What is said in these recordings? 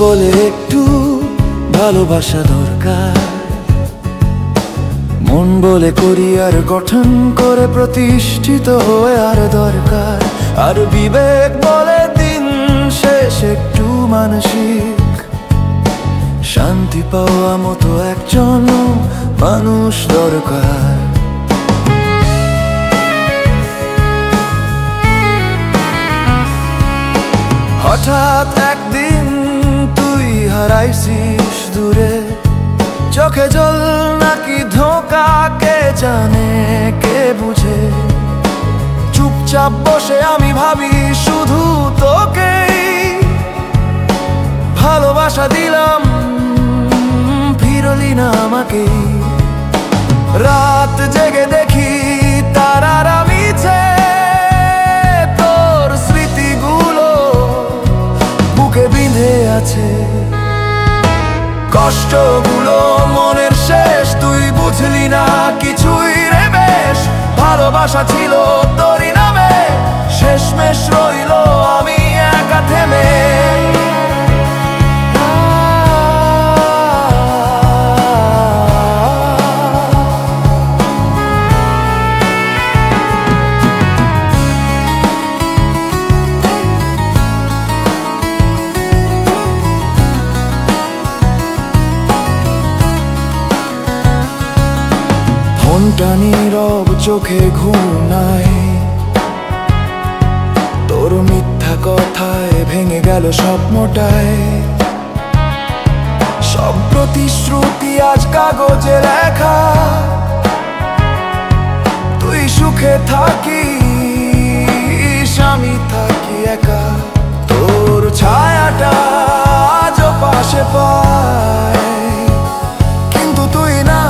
বলে একটু ভালোবাসা দরকার, মন বলে করি আর গঠন করে প্রতিষ্ঠিত হয়ে আর দরকার। আর বিবেক বলে দিন শেষ একটু মানসিক শান্তি পাওয়া মতো একজন মানুষ দরকার। হঠাৎ একদিন তুই হারাইছিস দূরে, চোখে জল নাকি ধোঁকা কে জানে কে বুঝে। চুপচাপ বসে আমি ভাবি শুধু তোকেই ভালোবাসা দিলাম, ফিরলি না আমাকে। রাত জেগে দেখি তারারা মিছে, তোর স্মৃতিগুলো বুকে বিঁধে আছে। কষ্টগুলো মনের শেষ, তুই বুঝলি না কিছুই রে বেশ। ভালোবাসা ছিল তোরই নামে, শেষমেশ রইল আমি একা থেমে। মনটা নীরব, চোখে ঘুম নাই, তোর মিথ্যা কথায় ভেঙে গেল স্বপ্নটায়। সব প্রতিশ্রুতি আজ কাগজে লেখা, তুই সুখে থাকিস আমি থাকি একা। তোর ছায়াটা আজও পাশে পায়, কিন্তু তুই না,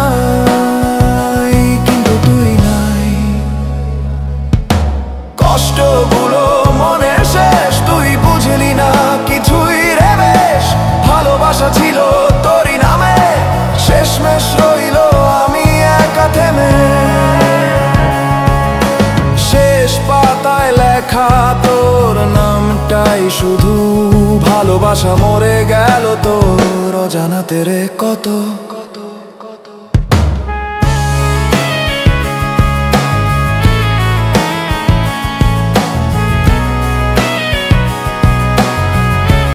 কষ্টগুলো মনে শেষ, তুই বুঝলি না কিছুই রে বেশ। ভালোবাসা ছিল তোরই নামে, শেষমেশ রইল আমি একা থেমে। শেষ পাতায় লেখা তোর নামটাই শুধু, ভালোবাসা মরে গেল তোর অজানাতে রে কত।